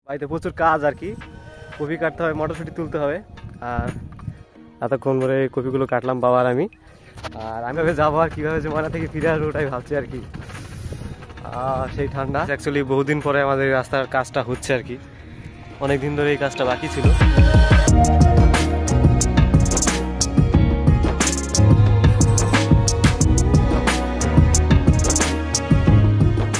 বাড়িতে প্রচুর কাজ আর কি। কপি কাটতে হবে, মটরশুঁটি তুলতে হবে। আর এতক্ষণ ধরে কপিগুলো কাটলাম বাবা আর আমি। আর আমি যাবো আর কীভাবে যে ময়না থেকে ফিরে আসবো ওটাই ভাবছি আর কি। সেই ঠান্ডা অ্যাকচুয়ালি বহুদিন পরে আমাদের রাস্তার কাজটা হচ্ছে আর কি। অনেক দিন ধরে এই কাজটা বাকি ছিল।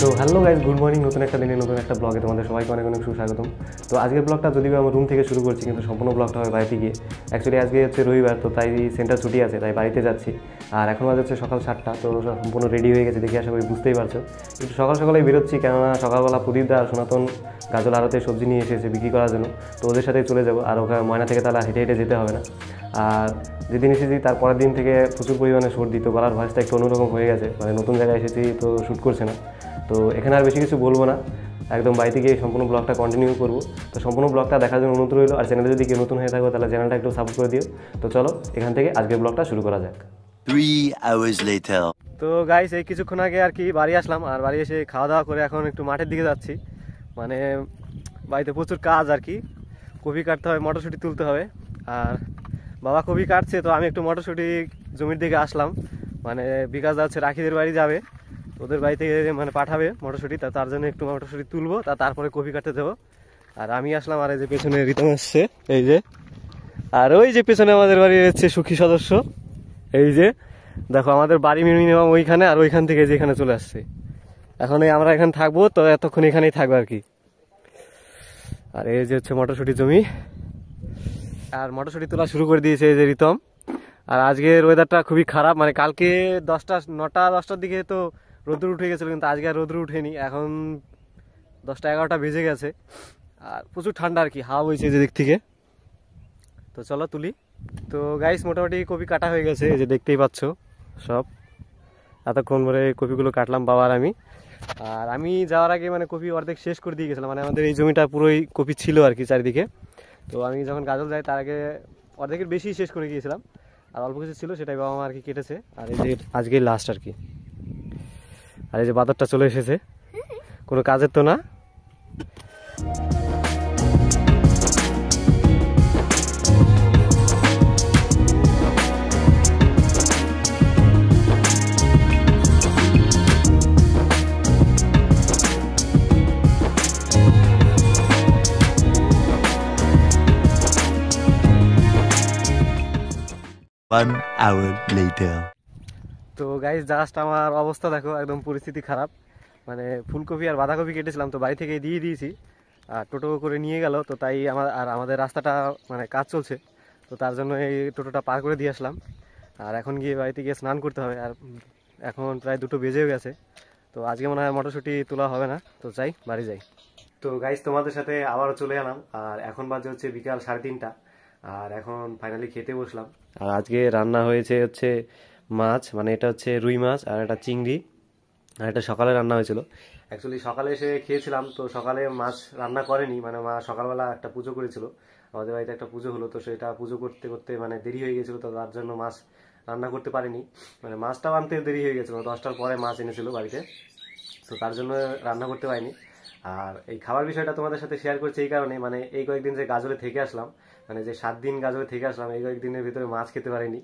তো হ্যালো গাইজ, গুড মর্নিং। নতুন একটা দিনে নতুন একটা ব্লগে তোমাদের সবাইকে অনেক অনেক সুস্বাগতম। তো আজকের ব্লগটা যদিও আমার রুম থেকে শুরু করছি, কিন্তু সম্পূর্ণ ব্লগটা হবে বাড়িতে গিয়ে। অ্যাকচুয়ালি আজকে হচ্ছে রবিবার, তো তাই সেন্টার ছুটি আছে, তাই বাড়িতে যাচ্ছি। আর এখন বাজে হচ্ছে সকাল 7টা, তো সম্পূর্ণ রেডি হয়ে গেছে দেখে আশা করি বুঝতেই পারছো। একটু সকাল সকালেই বেরোচ্ছি, কেননা সকালবেলা প্রদীপদা আর সনাতন গাজল আড়তে সবজি নিয়ে এসেছে বিক্রি করার জন্য। তো ওদের সাথেই চলে যাবো, আর ওখানে ময়না থেকে তাহলে হেঁটে হেঁটে যেতে হবে না। আর যেদিন এসেছি তার পরের দিন থেকে প্রচুর পরিমাণে সর্দি, তো গলার ভয়েসটা একটু অন্যরকম হয়ে গেছে, মানে নতুন জায়গায় এসেছি তো শ্যুট করছে না। তো এখানে আর বেশি কিছু বলবো না, একদম বাড়িতে গিয়ে সম্পূর্ণ ব্লগটা কন্টিনিউ করবো। তো সম্পূর্ণ ব্লগটা দেখার জন্য অনুরোধ রইলো। আর চ্যানেলে যদি কেউ নতুন হয়ে থাকো তাহলে চ্যানেলটা একটু সাপোর্ট করে দিও। তো চলো এখান থেকে আজকের ব্লগটা শুরু করা যাক। 3 hours later. তো গাইস, এই কিছুক্ষণ আগে আর কি বাড়ি আসলাম, আর বাড়ি এসে খাওয়া দাওয়া করে এখন একটু মাঠের দিকে যাচ্ছি। মানে বাড়িতে প্রচুর কাজ আর কি। কপি কাটতে হবে, মটরশুঁটি তুলতে হবে। আর বাবা কপি কাটছে, তো আমি একটু মটরশুঁটি জমির দিকে আসলাম। মানে বিকাশ যাচ্ছে রাখিদের বাড়ি যাবে, ওদের বাড়ি থেকে মানে পাঠাবে মটরশুঁটি, তার জন্য একটু মটরশুঁটি তুলবো, তারপরে কপি কাটতে দেবো। আর আমি আসলাম, আর এই যে পেছনে রিতম আসছে, এই যে। আর ওই যে পেছনে আমাদের বাড়ির হচ্ছে সুখী সদস্য, এই যে দেখো আমাদের বাড়ি মিনিমাম ওইখানে, আর ওইখান থেকে যেখানে চলে আসছে। এখন আমরা এখানে থাকবো, তো এতক্ষণ এখানেই থাকবো আর কি। আর এই যে হচ্ছে মটরশুঁটি জমি, আর মটরশুঁটি তোলা শুরু করে দিয়েছে এই যে রিতম। আর আজকের ওয়েদারটা খুবই খারাপ, মানে কালকে 9টা-10টার দিকে তো রোদ্র উঠে গেছিলো, কিন্তু আজকে আর রোদ্র উঠেনি। এখন 10টা-11টা বেজে গেছে, আর প্রচুর ঠান্ডা আর কি, হাওয়া বইছে যে দিক থেকে। তো চলো তুলি। তো গাইস, মোটামুটি কপি কাটা হয়ে গেছে, এই যে দেখতেই পাচ্ছ সব। এতক্ষণ ধরে কপিগুলো কাটলাম বাবা আর আমি। আর আমি যাওয়ার আগে মানে কপি অর্ধেক শেষ করে দিয়ে গেছিলাম, মানে আমাদের এই জমিটা পুরোই কপি ছিল আর কি চারিদিকে। তো আমি যখন গাজল যাই তার আগে অর্ধেকের বেশি শেষ করে গিয়েছিলাম, আর অল্প কিছু ছিল সেটাই বাবা মা আর কি কেটেছে। আর এই যে আজকে লাস্ট আর কি। আর এই যে বাদরটা চলে এসেছে, কোনো কাজের তো না। One hour later. তো গাইস, জাস্ট আমার অবস্থা দেখো, একদম পরিস্থিতি খারাপ। মানে ফুলকপি আর বাঁধাকপি কেটেছিলাম, তো বাড়ি থেকে দিয়ে দিয়েছি, আর টোটো করে নিয়ে গেল। তো তাই আমাদের রাস্তাটা মানে কাজ চলছে, তো তার জন্য এই টোটোটা পার করে দিয়ে আসলাম। আর এখন গিয়ে বাড়িতে গিয়ে স্নান করতে হবে। আর এখন প্রায় 2টো বেজেও গেছে, তো আজকে মনে হয় মটরশুঁটি তোলা হবে না, তো যাই বাড়ি যাই। তো গাইস, তোমাদের সাথে আবারও চলে এলাম। আর এখন বাজে হচ্ছে বিকাল 3:30, আর এখন ফাইনালি খেতে বসলাম। আর আজকে রান্না হয়েছে হচ্ছে মাছ, মানে এটা হচ্ছে রুই মাছ, আর এটা চিংড়ি। আর এটা সকালে রান্না হয়েছিল। অ্যাকচুয়ালি সকালে এসে খেয়েছিলাম, তো সকালে মাছ রান্না করেনি, মানে মা সকালবেলা একটা পুজো করেছিল, আমাদের বাড়িতে একটা পুজো হলো, তো সেটা পুজো করতে করতে মানে দেরি হয়ে গেছিলো, তো তার জন্য মাছ রান্না করতে পারিনি। মানে মাছটাও আনতে দেরি হয়ে গেছিলো, 10টার পরে মাছ এনেছিল বাড়িতে, তো তার জন্য রান্না করতে পারিনি। আর এই খাবার বিষয়টা তোমাদের সাথে শেয়ার করছি এই কারণে, মানে এই কয়েকদিন যে গাজলে থেকে আসলাম, মানে যে 7 দিন গাজলে থেকে আসলাম, এই কয়েকদিনের ভিতরে মাছ খেতে পারিনি।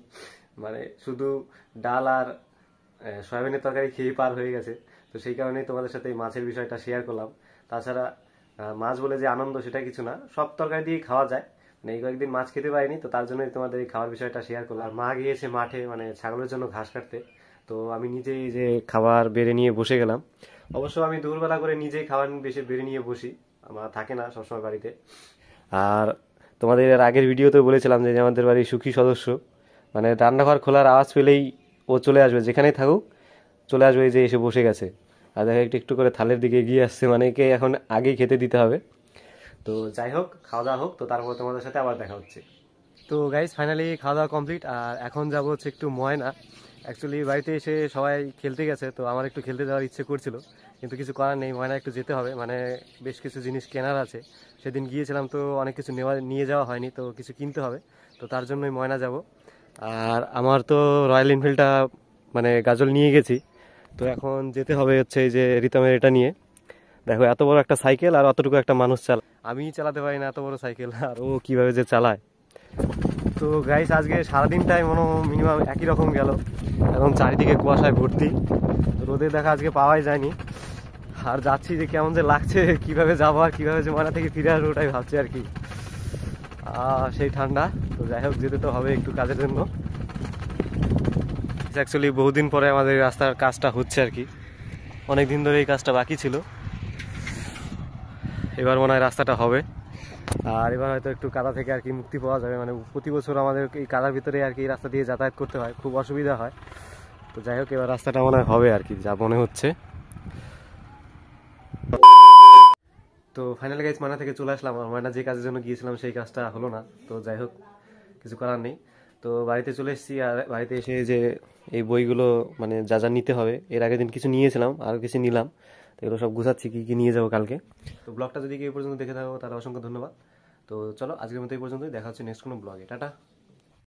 মানে শুধু ডাল আর সয়াবিনের তরকারি খেয়ে পার হয়ে গেছে। তো সেই কারণেই তোমাদের সাথে এই মাছের বিষয়টা শেয়ার করলাম। তাছাড়া মাছ বলে যে আনন্দ সেটা কিছু না, সব তরকারি দিয়ে খাওয়া যায়। মানে এই কয়েকদিন মাছ খেতে পারিনি, তো তার জন্যই তোমাদের এই খাওয়ার বিষয়টা শেয়ার করলাম। আর মা গিয়েছে মাঠে মানে ছাগলের জন্য ঘাস কাটতে, তো আমি নিজেই যে খাবার বেড়ে নিয়ে বসে গেলাম। অবশ্য আমি দুপুরবেলা করে নিজেই খাবার বেশি বেড়ে নিয়ে বসি, আমার থাকে না সবসময় বাড়িতে। আর তোমাদের এর আগের ভিডিওতে বলেছিলাম যে আমাদের বাড়ির সুখী সদস্য, মানে রান্নাঘর খোলার আওয়াজ পেলেই ও চলে আসবে, যেখানেই থাকুক চলে আসবে, এই যে এসে বসে গেছে। আর দেখো একটু একটু করে থালের দিকে এগিয়ে আসছে, মানে একে এখন আগেই খেতে দিতে হবে। তো যাই হোক, খাওয়া দাওয়া হোক, তো তারপর তোমাদের সাথে আবার দেখা হচ্ছে। তো গাইজ, ফাইনালি খাওয়া দাওয়া কমপ্লিট, আর এখন যাবো হচ্ছে একটু ময়না। অ্যাকচুয়ালি বাড়িতে এসে সবাই খেলতে গেছে, তো আমার একটু খেলতে যাওয়ার ইচ্ছে করছিল, কিন্তু কিছু করার নেই, ময়না একটু যেতে হবে, মানে বেশ কিছু জিনিস কেনার আছে। সেদিন গিয়েছিলাম তো অনেক কিছু নিয়ে যাওয়া হয়নি, তো কিছু কিনতে হবে, তো তার জন্যই ময়না যাব। আর আমার তো রয়্যাল এনফিল্ডটা মানে গাজল নিয়ে গেছি, তো এখন যেতে হবে হচ্ছে এই যে রিতমের এটা নিয়ে। দেখো এত বড় একটা সাইকেল আর অতটুকু একটা মানুষ চালায়, আমি চালাতে পারি না এত বড় সাইকেল, আর ও কিভাবে যে চালায়। তো গাইস আজকে সারাদিনটাই মিনিমাম একই রকম গেল, এখন চারিদিকে কুয়াশায় ভর্তি, রোদে দেখা আজকে পাওয়াই যায়নি। আর যাচ্ছি যে কেমন যে লাগছে, কিভাবে যাবো আর কিভাবে যে মানা থেকে ফিরে আসবো ওটাই ভাবছি আর কি। সেই ঠান্ডা, তো যাই হোক যেতে তো হবে একটু কাজের জন্য। অ্যাকচুয়ালি বহুদিন পরে আমাদের রাস্তার কাজটা হচ্ছে আর কি, অনেক দিন ধরে এই কাজটা বাকি ছিল, এবার মনে হয় রাস্তাটা হবে। আর এবার হয়তো একটু কাদা থেকে আর কি মুক্তি পাওয়া যাবে, মানে প্রতি বছর আমাদের এই কাদার ভিতরে আর কি এই রাস্তা দিয়ে যাতায়াত করতে হয়, খুব অসুবিধা হয়। তো যাই হোক এবার রাস্তাটা মনে হয় হবে আর কি, যা মনে হচ্ছে। তো ফাইনালি গাইজ মানা থেকে চলে আসলাম, আর ময়না যে কাজের জন্য গিয়েছিলাম সেই কাজটা হলো না, তো যাই হোক কিছু করার নেই। তো বাড়িতে চলে এসেছি, আর বাড়িতে এসে যে এই বইগুলো মানে যা যা নিতে হবে, এর আগের দিন কিছু নিয়েছিলাম আর কিছু নিলাম, তো এগুলো সব গুছাচ্ছি কী কী নিয়ে যাবো কালকে। তো ব্লগটা যদি এই পর্যন্ত দেখে থাকো তাহলে অসংখ্য ধন্যবাদ। তো চলো আজকের মতো এই পর্যন্তই, দেখা হচ্ছে নেক্সট কোনো ব্লগে, টাটা।